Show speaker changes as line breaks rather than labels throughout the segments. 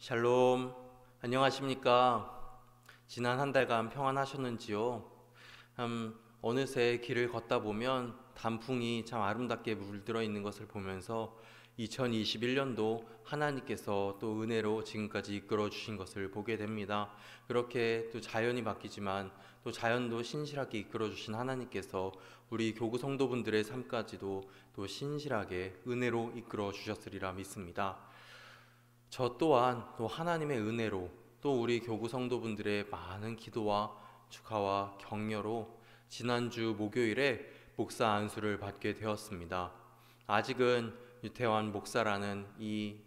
샬롬, 안녕하십니까? 지난 한 달간 평안하셨는지요? 어느새 길을 걷다 보면 단풍이 참 아름답게 물들어 있는 것을 보면서 2021년도 하나님께서 또 은혜로 지금까지 이끌어 주신 것을 보게 됩니다. 그렇게 또 자연이 바뀌지만 또 자연도 신실하게 이끌어 주신 하나님께서 우리 교구 성도분들의 삶까지도 또 신실하게 은혜로 이끌어 주셨으리라 믿습니다. 저 또한 또 하나님의 은혜로 또 우리 교구 성도분들의 많은 기도와 축하와 격려로 지난주 목요일에 목사 안수를 받게 되었습니다. 아직은 유태환 목사라는 이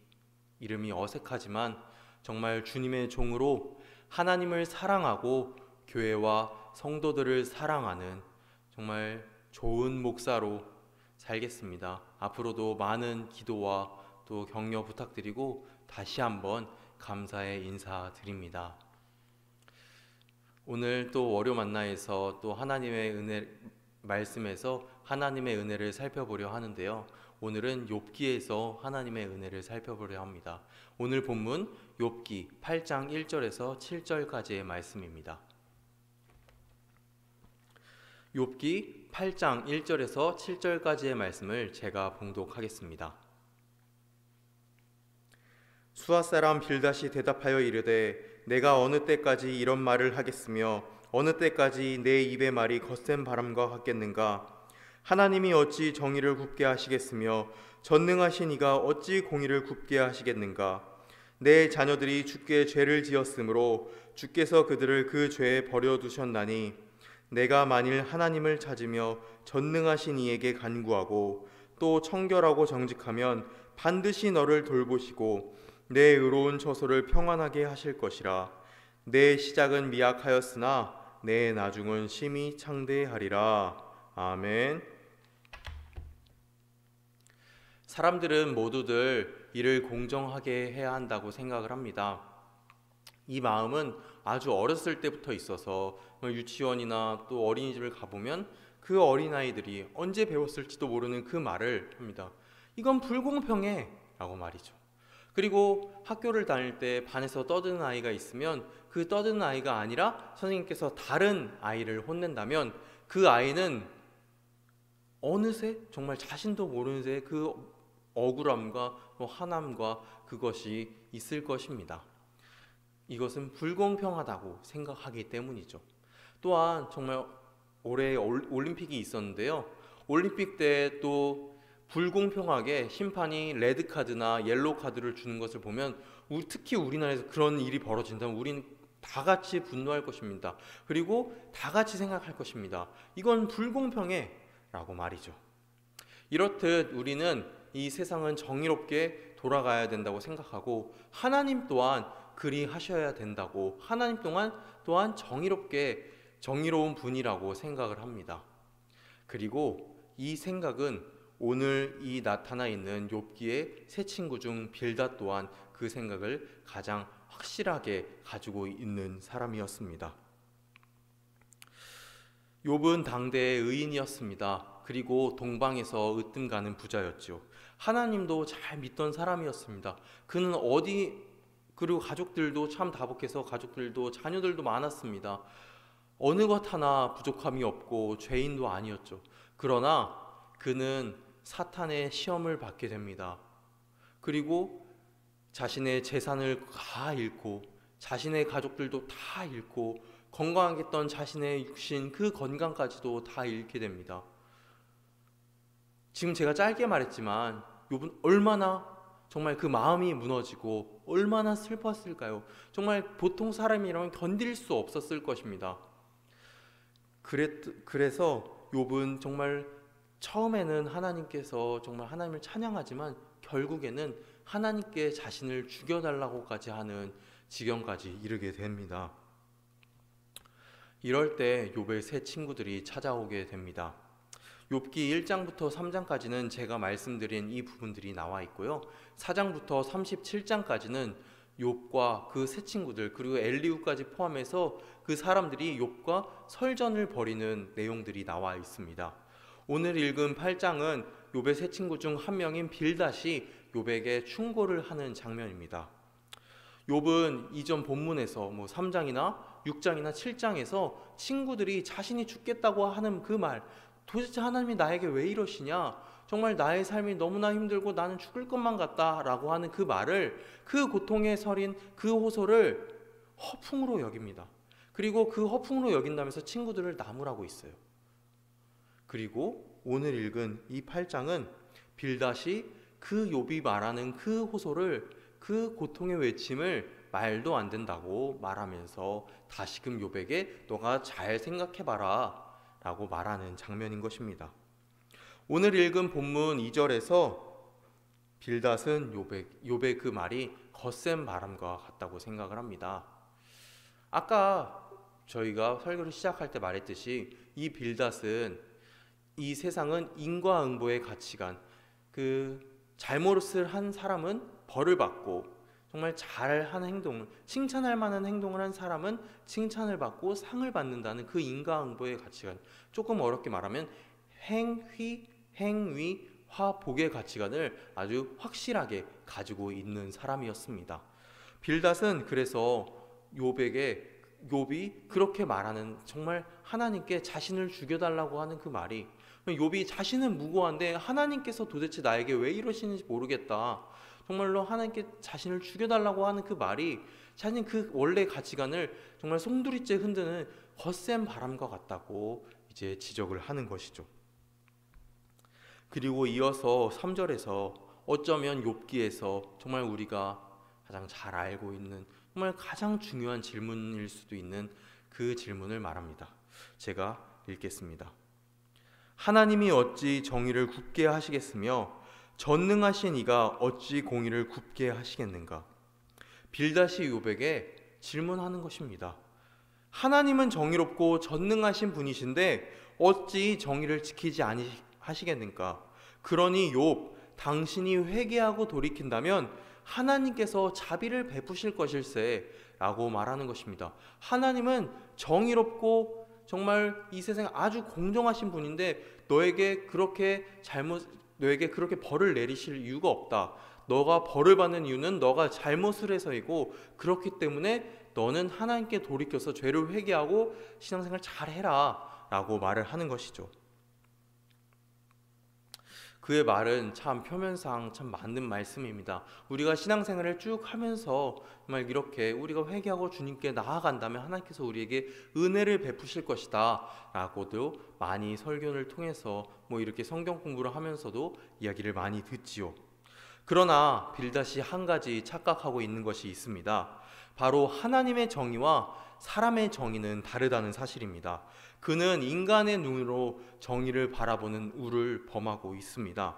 이름이 어색하지만 정말 주님의 종으로 하나님을 사랑하고 교회와 성도들을 사랑하는 정말 좋은 목사로 살겠습니다. 앞으로도 많은 기도와 또 격려 부탁드리고 다시 한번 감사의 인사드립니다. 오늘 또 월요 만나에서 또 하나님의 은혜 말씀에서 하나님의 은혜를 살펴보려 하는데요. 오늘은 욥기에서 하나님의 은혜를 살펴보려 합니다. 오늘 본문 욥기 8장 1절에서 7절까지의 말씀입니다. 욥기 8장 1절에서 7절까지의 말씀을 제가 봉독하겠습니다. 수아 사람 빌닷이 대답하여 이르되 내가 어느 때까지 이런 말을 하겠으며 어느 때까지 내 입의 말이 거센 바람과 같겠는가? 하나님이 어찌 정의를 굽게 하시겠으며 전능하신 이가 어찌 공의를 굽게 하시겠는가? 내 자녀들이 주께 죄를 지었으므로 주께서 그들을 그 죄에 버려두셨나니 내가 만일 하나님을 찾으며 전능하신 이에게 간구하고 또 청결하고 정직하면 반드시 너를 돌보시고 내 의로운 처소를 평안하게 하실 것이라. 내 시작은 미약하였으나 내 나중은 심히 창대하리라. 아멘. 사람들은 모두들 일을 공정하게 해야 한다고 생각을 합니다. 이 마음은 아주 어렸을 때부터 있어서 유치원이나 또 어린이집을 가보면 그 어린아이들이 언제 배웠을지도 모르는 그 말을 합니다. 이건 불공평해 라고 말이죠. 그리고 학교를 다닐 때 반에서 떠드는 아이가 있으면 그 떠드는 아이가 아니라 선생님께서 다른 아이를 혼낸다면 그 아이는 어느새 정말 자신도 모르는 새 그 억울함과 화남과 그것이 있을 것입니다. 이것은 불공평하다고 생각하기 때문이죠. 또한 정말 올해 올림픽이 있었는데요. 올림픽 때 또 불공평하게 심판이 레드카드나 옐로우카드를 주는 것을 보면 특히 우리나라에서 그런 일이 벌어진다면 우리는 다 같이 분노할 것입니다. 그리고 다 같이 생각할 것입니다. 이건 불공평해 라고 말이죠. 이렇듯 우리는 이 세상은 정의롭게 돌아가야 된다고 생각하고 하나님 또한 그리하셔야 된다고 하나님 또한 정의로운 분이라고 생각을 합니다. 그리고 이 생각은 오늘 이 나타나 있는 욥기의 세 친구 중 빌닷 또한 그 생각을 가장 확실하게 가지고 있는 사람이었습니다. 욥은 당대의 의인이었습니다. 그리고 동방에서 으뜸가는 부자였죠. 하나님도 잘 믿던 사람이었습니다. 그는 그리고 가족들도 참 다복해서 가족들도 자녀들도 많았습니다. 어느 것 하나 부족함이 없고 죄인도 아니었죠. 그러나 그는 사탄의 시험을 받게 됩니다. 그리고 자신의 재산을 다 잃고 자신의 가족들도 다 잃고 건강하게 했던 자신의 육신 그 건강까지도 다 잃게 됩니다. 지금 제가 짧게 말했지만 욥은 얼마나 정말 그 마음이 무너지고 얼마나 슬펐을까요? 정말 보통 사람이라면 견딜 수 없었을 것입니다. 그래서 욥은 정말 처음에는 하나님께서 정말 하나님을 찬양하지만 결국에는 하나님께 자신을 죽여달라고까지 하는 지경까지 이르게 됩니다. 이럴 때 욥의 세 친구들이 찾아오게 됩니다. 욥기 1장부터 3장까지는 제가 말씀드린 이 부분들이 나와 있고요. 4장부터 37장까지는 욥과 그 세 친구들 그리고 엘리후까지 포함해서 그 사람들이 욥과 설전을 벌이는 내용들이 나와 있습니다. 오늘 읽은 8장은 욥의 세 친구 중 한 명인 빌닷이 욥에게 충고를 하는 장면입니다. 욥은 이전 본문에서 뭐 3장이나 6장이나 7장에서 친구들이 자신이 죽겠다고 하는 그 말, 도대체 하나님이 나에게 왜 이러시냐, 정말 나의 삶이 너무나 힘들고 나는 죽을 것만 같다라고 하는 그 말을, 그 고통에 서린 그 호소를 허풍으로 여깁니다. 그리고 그 허풍으로 여긴다면서 친구들을 나무라고 있어요. 그리고 오늘 읽은 이 8장은 빌닷이 그 욥이 말하는 그 호소를, 그 고통의 외침을 말도 안 된다고 말하면서 다시금 욥에게 너가 잘 생각해봐라 라고 말하는 장면인 것입니다. 오늘 읽은 본문 2절에서 빌닷은 욥의 그 말이 거센 바람과 같다고 생각을 합니다. 아까 저희가 설교를 시작할 때 말했듯이 이 빌닷은, 이 세상은 인과응보의 가치관, 그 잘못을 한 사람은 벌을 받고, 정말 잘한 행동을, 칭찬할 만한 행동을 한 사람은 칭찬을 받고 상을 받는다는 그 인과응보의 가치관, 조금 어렵게 말하면 행위, 화복의 가치관을 아주 확실하게 가지고 있는 사람이었습니다. 빌닷은 그래서 욥이 그렇게 말하는, 정말 하나님께 자신을 죽여달라고 하는 그 말이, 욥이 자신은 무고한데 하나님께서 도대체 나에게 왜 이러시는지 모르겠다, 정말로 하나님께 자신을 죽여달라고 하는 그 말이 자신 그 원래 가치관을 정말 송두리째 흔드는 거센 바람과 같다고 이제 지적을 하는 것이죠. 그리고 이어서 3절에서 어쩌면 욥기에서 정말 우리가 가장 잘 알고 있는, 정말 가장 중요한 질문일 수도 있는 그 질문을 말합니다. 제가 읽겠습니다. 하나님이 어찌 정의를 굽게 하시겠으며 전능하신 이가 어찌 공의를 굽게 하시겠는가? 빌닷이 욥에게 질문하는 것입니다. 하나님은 정의롭고 전능하신 분이신데 어찌 정의를 지키지 아니하시겠는가? 그러니 욥, 당신이 회개하고 돌이킨다면 하나님께서 자비를 베푸실 것일세 라고 말하는 것입니다. 하나님은 정의롭고 정말 이 세상에 아주 공정하신 분인데 너에게 그렇게 벌을 내리실 이유가 없다. 너가 벌을 받는 이유는 너가 잘못을 해서이고, 그렇기 때문에 너는 하나님께 돌이켜서 죄를 회개하고 신앙생활 잘해라 라고 말을 하는 것이죠. 그의 말은 참 표면상 참 맞는 말씀입니다. 우리가 신앙생활을 쭉 하면서 정말 이렇게 우리가 회개하고 주님께 나아간다면 하나님께서 우리에게 은혜를 베푸실 것이다 라고도 많이 설교를 통해서 이렇게 성경 공부를 하면서도 이야기를 많이 듣지요. 그러나 빌닷이 한 가지 착각하고 있는 것이 있습니다. 바로 하나님의 정의와 사람의 정의는 다르다는 사실입니다. 그는 인간의 눈으로 정의를 바라보는 우를 범하고 있습니다.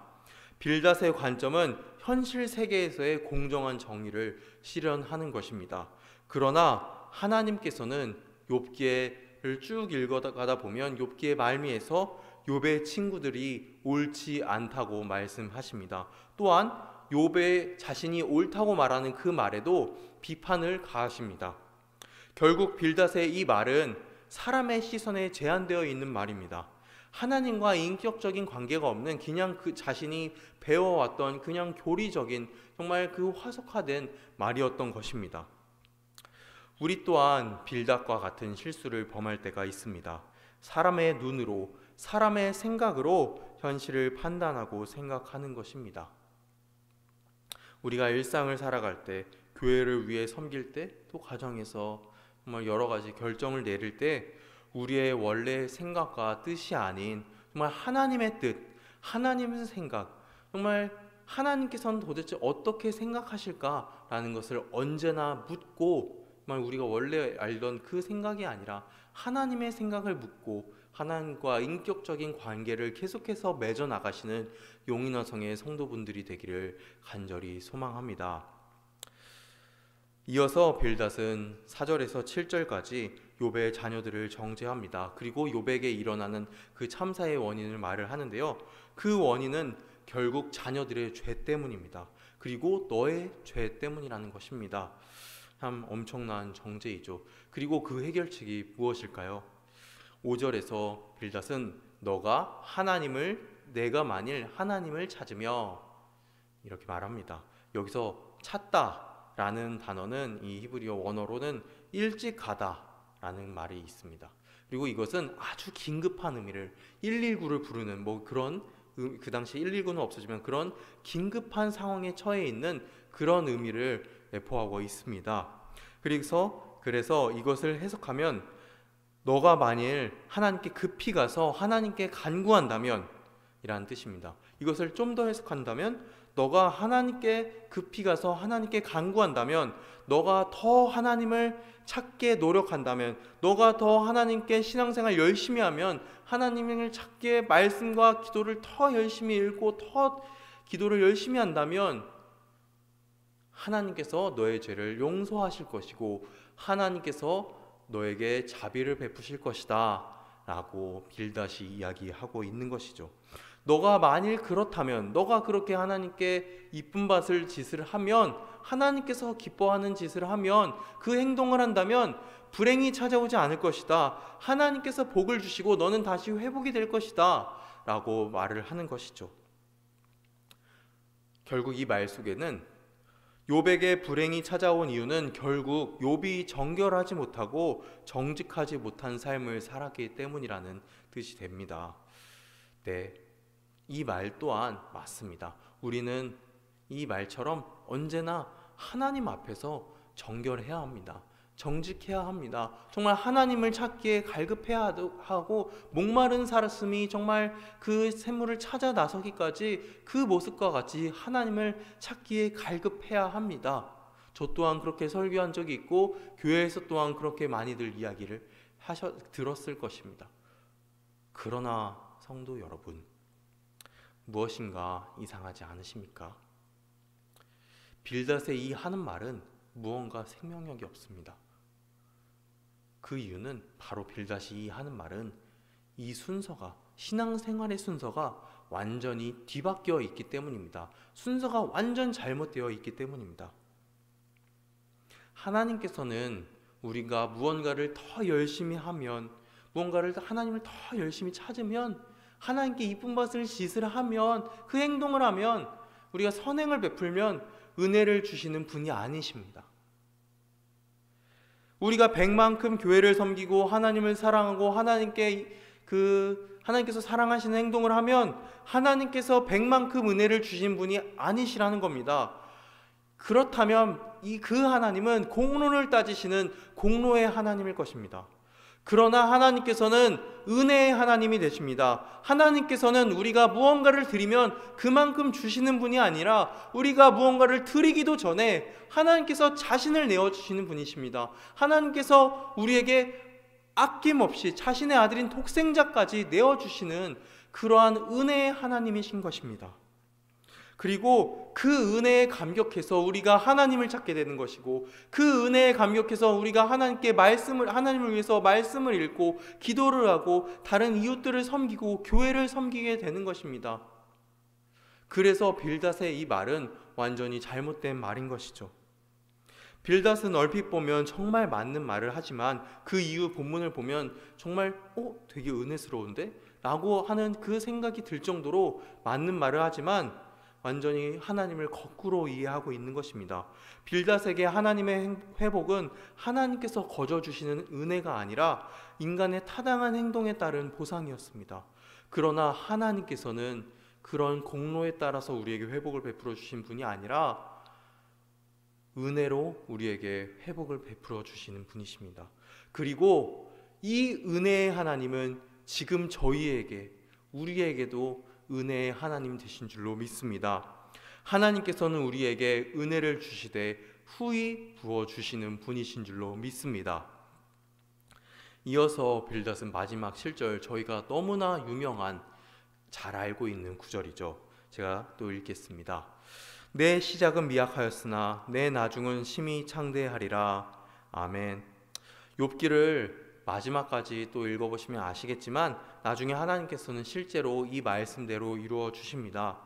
빌닷의 관점은 현실 세계에서의 공정한 정의를 실현하는 것입니다. 그러나 하나님께서는 욥기를 쭉 읽어가다 보면 욥기의 말미에서 욥의 친구들이 옳지 않다고 말씀하십니다. 또한 욥의 자신이 옳다고 말하는 그 말에도 비판을 가하십니다. 결국 빌닷의 이 말은 사람의 시선에 제한되어 있는 말입니다. 하나님과 인격적인 관계가 없는 그냥 그 자신이 배워왔던 그냥 교리적인 정말 그 화석화된 말이었던 것입니다. 우리 또한 빌닷과 같은 실수를 범할 때가 있습니다. 사람의 눈으로, 사람의 생각으로 현실을 판단하고 생각하는 것입니다. 우리가 일상을 살아갈 때, 교회를 위해 섬길 때, 또 가정에서 정말 여러 가지 결정을 내릴 때 우리의 원래 생각과 뜻이 아닌 정말 하나님의 뜻, 하나님의 생각, 정말 하나님께서는 도대체 어떻게 생각하실까라는 것을 언제나 묻고, 정말 우리가 원래 알던 그 생각이 아니라 하나님의 생각을 묻고 하나님과 인격적인 관계를 계속해서 맺어 나가시는 용인어성의 성도분들이 되기를 간절히 소망합니다. 이어서 빌닷은 4절에서 7절까지 욥의 자녀들을 정죄합니다. 그리고 욥에게 일어나는 그 참사의 원인을 말을 하는데요. 그 원인은 결국 자녀들의 죄 때문입니다. 그리고 너의 죄 때문이라는 것입니다. 참 엄청난 정죄이죠. 그리고 그 해결책이 무엇일까요? 5절에서 빌닷은 내가 만일 하나님을 찾으며 이렇게 말합니다. 여기서 찾다, 라는 단어는 이 히브리어 원어로는 일찍 가다라는 말이 있습니다. 그리고 이것은 아주 긴급한 의미를 119를 부르는 그런 그 당시 119는 없어지만 그런 긴급한 상황에 처해 있는 그런 의미를 내포하고 있습니다. 그래서 이것을 해석하면 너가 만일 하나님께 급히 가서 하나님께 간구한다면 이라는 뜻입니다. 이것을 좀 더 해석한다면 너가 하나님께 급히 가서 하나님께 간구한다면, 너가 더 하나님을 찾게 노력한다면, 너가 더 하나님께 신앙생활 열심히 하면, 하나님을 찾게 말씀과 기도를 더 열심히 읽고 더 기도를 열심히 한다면 하나님께서 너의 죄를 용서하실 것이고 하나님께서 너에게 자비를 베푸실 것이다 라고 빌닷이 이야기하고 있는 것이죠. 너가 만일 그렇다면, 너가 그렇게 하나님께 이쁨 받을 짓을 하면, 하나님께서 기뻐하는 짓을 하면, 그 행동을 한다면 불행이 찾아오지 않을 것이다. 하나님께서 복을 주시고 너는 다시 회복이 될 것이다 라고 말을 하는 것이죠. 결국 이 말 속에는 욥에게 불행이 찾아온 이유는 결국 욥이 정결하지 못하고 정직하지 못한 삶을 살았기 때문이라는 뜻이 됩니다. 네, 이 말 또한 맞습니다. 우리는 이 말처럼 언제나 하나님 앞에서 정결해야 합니다. 정직해야 합니다. 정말 하나님을 찾기에 갈급해야 하고 목마른 사람이 정말 그 샘물을 찾아 나서기까지 그 모습과 같이 하나님을 찾기에 갈급해야 합니다. 저 또한 그렇게 설교한 적이 있고 교회에서 또한 그렇게 많이들 이야기를 들었을 것입니다. 그러나 성도 여러분, 무엇인가 이상하지 않으십니까? 빌닷의 이 하는 말은 무언가 생명력이 없습니다. 그 이유는 바로 빌닷이 이 하는 말은 이 순서가, 신앙생활의 순서가 완전히 뒤바뀌어 있기 때문입니다. 순서가 완전 잘못되어 있기 때문입니다. 하나님께서는 우리가 무언가를 더 열심히 하면, 하나님을 더 열심히 찾으면, 하나님께 이쁨 받을 짓을 하면, 그 행동을 하면, 우리가 선행을 베풀면 은혜를 주시는 분이 아니십니다. 우리가 100만큼 교회를 섬기고 하나님을 사랑하고 하나님께서 사랑하시는 행동을 하면 하나님께서 100만큼 은혜를 주신 분이 아니시라는 겁니다. 그렇다면 그 하나님은 공로를 따지시는 공로의 하나님일 것입니다. 그러나 하나님께서는 은혜의 하나님이 되십니다. 하나님께서는 우리가 무언가를 드리면 그만큼 주시는 분이 아니라 우리가 무언가를 드리기도 전에 하나님께서 자신을 내어주시는 분이십니다. 하나님께서 우리에게 아낌없이 자신의 아들인 독생자까지 내어주시는 그러한 은혜의 하나님이신 것입니다. 그리고 그 은혜에 감격해서 우리가 하나님을 찾게 되는 것이고, 그 은혜에 감격해서 우리가 하나님을 위해서 말씀을 읽고 기도를 하고 다른 이웃들을 섬기고 교회를 섬기게 되는 것입니다. 그래서 빌닷의 이 말은 완전히 잘못된 말인 것이죠. 빌닷은 얼핏 보면 정말 맞는 말을 하지만 그 이후 본문을 보면 정말 되게 은혜스러운데? 라고 하는 그 생각이 들 정도로 맞는 말을 하지만 완전히 하나님을 거꾸로 이해하고 있는 것입니다. 빌닷에게 하나님의 회복은 하나님께서 거저주시는 은혜가 아니라 인간의 타당한 행동에 따른 보상이었습니다. 그러나 하나님께서는 그런 공로에 따라서 우리에게 회복을 베풀어 주신 분이 아니라 은혜로 우리에게 회복을 베풀어 주시는 분이십니다. 그리고 이 은혜의 하나님은 지금 우리에게도 은혜의 하나님 되신 줄로 믿습니다. 하나님께서는 우리에게 은혜를 주시되 후히 부어주시는 분이신 줄로 믿습니다. 이어서 빌닷은 마지막 7절, 저희가 너무나 유명한, 잘 알고 있는 구절이죠. 제가 또 읽겠습니다. 내 시작은 미약하였으나 내 나중은 심히 창대하리라. 아멘. 욥기를 마지막까지 또 읽어보시면 아시겠지만 나중에 하나님께서는 실제로 이 말씀대로 이루어 주십니다.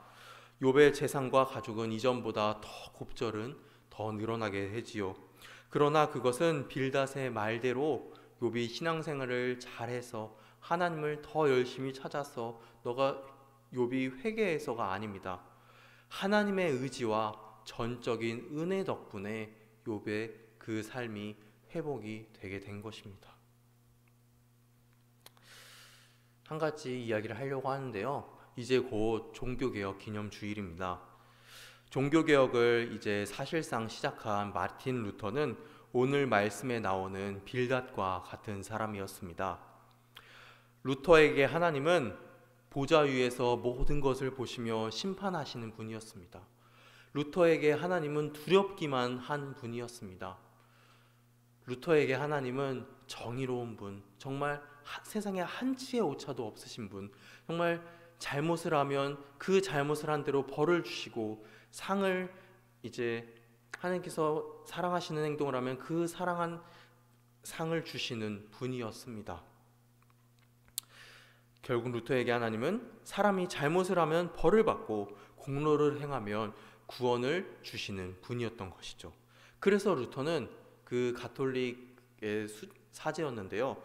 욥의 재산과 가족은 이전보다 더 곱절은 더 늘어나게 되지요. 그러나 그것은 빌닷의 말대로 욥이 신앙생활을 잘해서 하나님을 더 열심히 찾아서 욥이 회개해서가 아닙니다. 하나님의 의지와 전적인 은혜 덕분에 욥의 그 삶이 회복이 되게 된 것입니다. 한 가지 이야기를 하려고 하는데요. 이제 곧 종교개혁 기념주일입니다. 종교개혁을 이제 사실상 시작한 마틴 루터는 오늘 말씀에 나오는 빌닷과 같은 사람이었습니다. 루터에게 하나님은 보좌 위에서 모든 것을 보시며 심판하시는 분이었습니다. 루터에게 하나님은 두렵기만 한 분이었습니다. 루터에게 하나님은 정의로운 분, 정말 세상에 한치의 오차도 없으신 분, 정말 잘못을 하면 그 잘못을 한 대로 벌을 주시고 상을 이제 하나님께서 사랑하시는 행동을 하면 그 사랑한 상을 주시는 분이었습니다. 결국 루터에게 하나님은 사람이 잘못을 하면 벌을 받고 공로를 행하면 구원을 주시는 분이었던 것이죠. 그래서 루터는 그 가톨릭의 사제였는데요.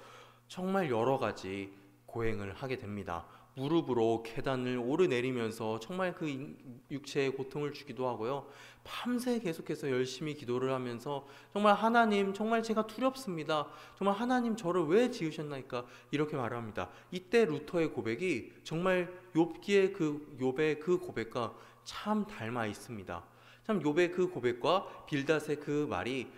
정말 여러 가지 고행을 하게 됩니다. 무릎으로 계단을 오르내리면서 정말 그 육체의 고통을 주기도 하고요. 밤새 계속해서 열심히 기도를 하면서 정말 하나님 정말 제가 두렵습니다. 정말 하나님 저를 왜 지으셨나이까 이렇게 말합니다. 이때 루터의 고백이 정말 욥의 그 고백과 참 닮아 있습니다. 참 욥의 그 고백과 빌닷의 그 말이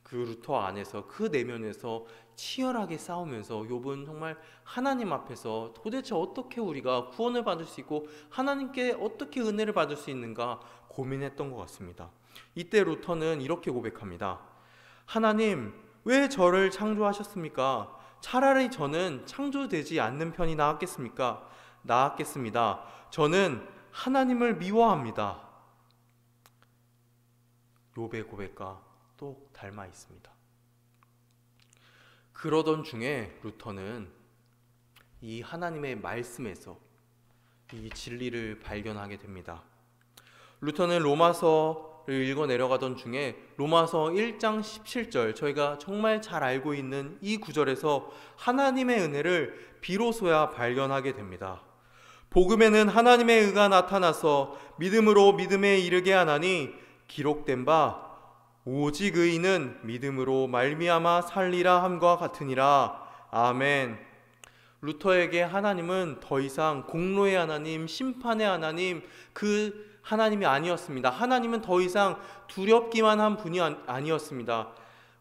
그 루터 안에서 그 내면에서 치열하게 싸우면서 욥은 정말 하나님 앞에서 도대체 어떻게 우리가 구원을 받을 수 있고 하나님께 어떻게 은혜를 받을 수 있는가 고민했던 것 같습니다. 이때 루터는 이렇게 고백합니다. 하나님 왜 저를 창조하셨습니까? 차라리 저는 창조되지 않는 편이 나았겠습니다. 저는 하나님을 미워합니다. 욥의 고백과 또 닮아 있습니다. 그러던 중에 루터는 이 하나님의 말씀에서 이 진리를 발견하게 됩니다. 루터는 로마서를 읽어 내려가던 중에 로마서 1장 17절 저희가 정말 잘 알고 있는 이 구절에서 하나님의 은혜를 비로소야 발견하게 됩니다. 복음에는 하나님의 의가 나타나서 믿음으로 믿음에 이르게 하나니 기록된 바 오직 의인은 믿음으로 말미암아 살리라 함과 같으니라. 아멘. 루터에게 하나님은 더 이상 공로의 하나님, 심판의 하나님, 그 하나님이 아니었습니다. 하나님은 더 이상 두렵기만 한 분이 아니었습니다.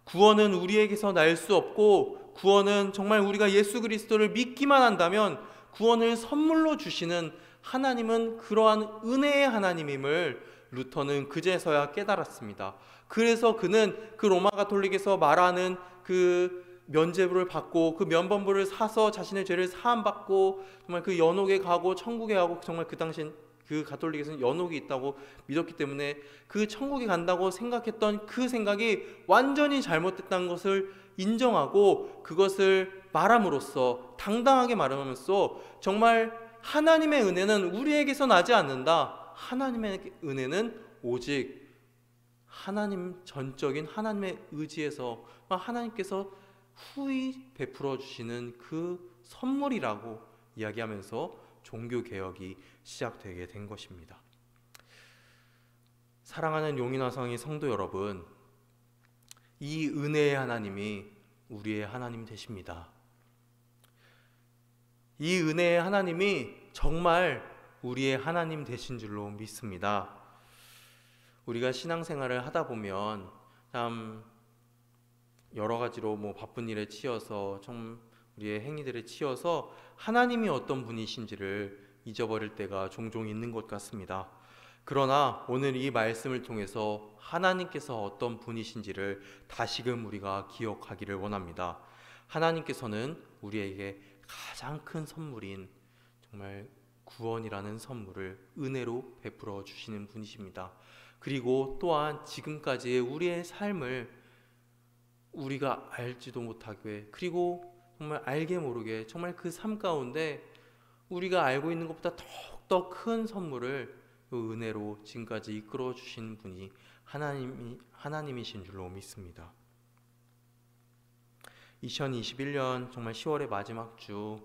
구원은 우리에게서 날 수 없고 구원은 정말 우리가 예수 그리스도를 믿기만 한다면 구원을 선물로 주시는 하나님은 그러한 은혜의 하나님임을 루터는 그제서야 깨달았습니다. 그래서 그는 그 로마 가톨릭에서 말하는 그 면죄부를 받고 그 면범부를 사서 자신의 죄를 사함받고 정말 그 연옥에 가고 천국에 가고 정말 그 당시 그 가톨릭에서는 연옥이 있다고 믿었기 때문에 그 천국에 간다고 생각했던 그 생각이 완전히 잘못됐다는 것을 인정하고 그것을 말함으로써 당당하게 말함으로써 정말 하나님의 은혜는 우리에게서 나지 않는다. 하나님의 은혜는 오직 하나님 전적인 하나님의 의지에서 하나님께서 후히 베풀어 주시는 그 선물이라고 이야기하면서 종교개혁이 시작되게 된 것입니다. 사랑하는 용인화성의 성도 여러분, 이 은혜의 하나님이 우리의 하나님 되십니다. 이 은혜의 하나님이 정말 우리의 하나님 되신 줄로 믿습니다. 우리가 신앙생활을 하다 보면 참 여러 가지로 바쁜 일에 치여서 좀 우리의 행위들에 치여서 하나님이 어떤 분이신지를 잊어버릴 때가 종종 있는 것 같습니다. 그러나 오늘 이 말씀을 통해서 하나님께서 어떤 분이신지를 다시금 우리가 기억하기를 원합니다. 하나님께서는 우리에게 가장 큰 선물인 정말 구원이라는 선물을 은혜로 베풀어 주시는 분이십니다. 그리고 또한 지금까지의 우리의 삶을 우리가 알지도 못하게 그리고 정말 알게 모르게 정말 그 삶 가운데 우리가 알고 있는 것보다 더욱더 큰 선물을 그 은혜로 지금까지 이끌어 주신 분이 하나님이신 줄로 믿습니다. 2021년 정말 10월의 마지막 주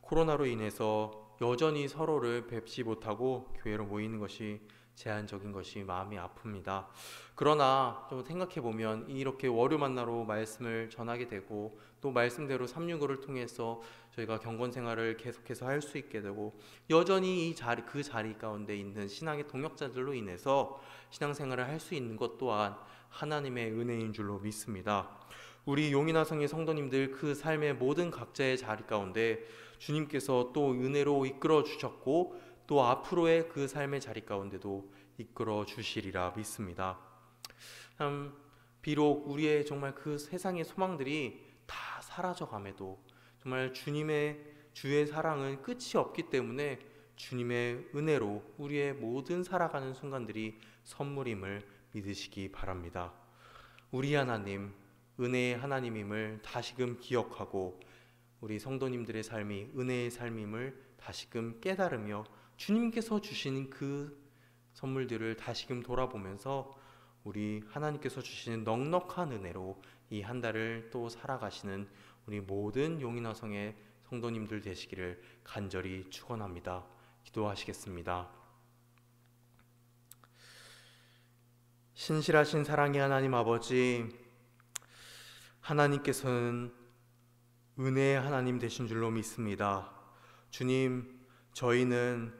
코로나로 인해서 여전히 서로를 뵙지 못하고 교회로 모이는 것이 제한적인 것이 마음이 아픕니다. 그러나 좀 생각해 보면 이렇게 월요 만나로 말씀을 전하게 되고 또 말씀대로 365를 통해서 저희가 경건 생활을 계속해서 할 수 있게 되고 여전히 그 자리 가운데 있는 신앙의 동역자들로 인해서 신앙생활을 할 수 있는 것 또한 하나님의 은혜인 줄로 믿습니다. 우리 용인화성의 성도님들 그 삶의 모든 각자의 자리 가운데 주님께서 또 은혜로 이끌어 주셨고 또 앞으로의 그 삶의 자리 가운데도 이끌어 주시리라 믿습니다. 참 비록 우리의 정말 그 세상의 소망들이 다 사라져 감에도 정말 주의 사랑은 끝이 없기 때문에 주님의 은혜로 우리의 모든 살아가는 순간들이 선물임을 믿으시기 바랍니다. 우리 하나님, 은혜의 하나님임을 다시금 기억하고 우리 성도님들의 삶이 은혜의 삶임을 다시금 깨달으며 주님께서 주시는 그 선물들을 다시금 돌아보면서 우리 하나님께서 주시는 넉넉한 은혜로 이 한 달을 또 살아가시는 우리 모든 용인화성의 성도님들 되시기를 간절히 축원합니다. 기도하시겠습니다. 신실하신 사랑의 하나님 아버지, 하나님께서는 은혜의 하나님 되신 줄로 믿습니다. 주님, 저희는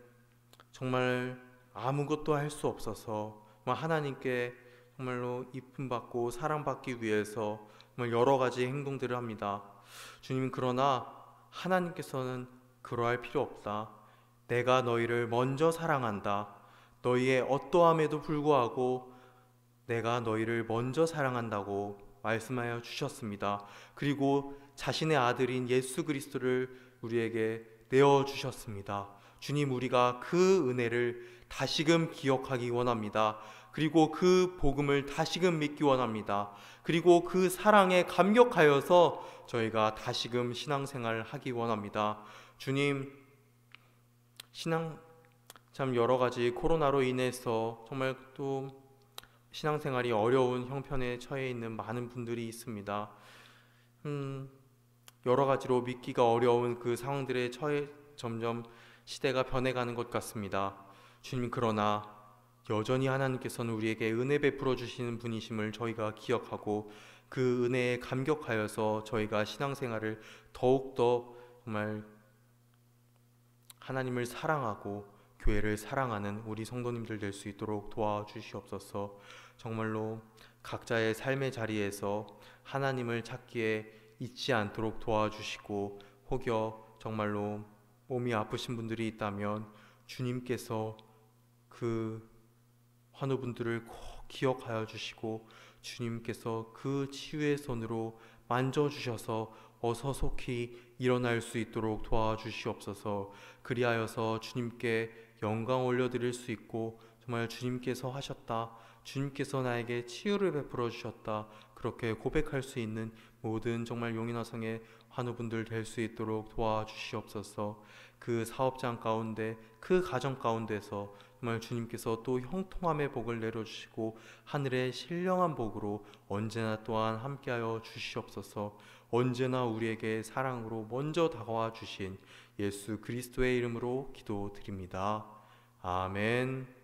정말 아무것도 할 수 없어서 하나님께 정말로 이쁨 받고 사랑받기 위해서 정말 여러 가지 행동들을 합니다. 주님, 그러나 하나님께서는 그러할 필요 없다. 내가 너희를 먼저 사랑한다. 너희의 어떠함에도 불구하고 내가 너희를 먼저 사랑한다고 말씀하여 주셨습니다. 그리고 자신의 아들인 예수 그리스도를 우리에게 내어주셨습니다. 주님, 우리가 그 은혜를 다시금 기억하기 원합니다. 그리고 그 복음을 다시금 믿기 원합니다. 그리고 그 사랑에 감격하여서 저희가 다시금 신앙생활을 하기 원합니다. 주님, 참 여러 가지 코로나로 인해서 정말 또 신앙생활이 어려운 형편에 처해 있는 많은 분들이 있습니다. 여러 가지로 믿기가 어려운 그 상황들에 처해 점점 시대가 변해가는 것 같습니다. 주님, 그러나 여전히 하나님께서는 우리에게 은혜 베풀어 주시는 분이심을 저희가 기억하고 그 은혜에 감격하여서 저희가 신앙생활을 더욱더 정말 하나님을 사랑하고 교회를 사랑하는 우리 성도님들 될 수 있도록 도와주시옵소서. 정말로 각자의 삶의 자리에서 하나님을 찾기에 잊지 않도록 도와주시고, 혹여 정말로 몸이 아프신 분들이 있다면 주님께서 그 환우분들을 꼭 기억하여 주시고 주님께서 그 치유의 손으로 만져주셔서 어서 속히 일어날 수 있도록 도와주시옵소서. 그리하여서 주님께 영광 올려드릴 수 있고 정말 주님께서 하셨다, 주님께서 나에게 치유를 베풀어 주셨다, 그렇게 고백할 수 있는 모든 정말 용인화성의 환우분들 될 수 있도록 도와주시옵소서. 그 사업장 가운데, 그 가정 가운데서 정말 주님께서 또 형통함의 복을 내려주시고 하늘의 신령한 복으로 언제나 또한 함께하여 주시옵소서. 언제나 우리에게 사랑으로 먼저 다가와 주신 예수 그리스도의 이름으로 기도드립니다. 아멘.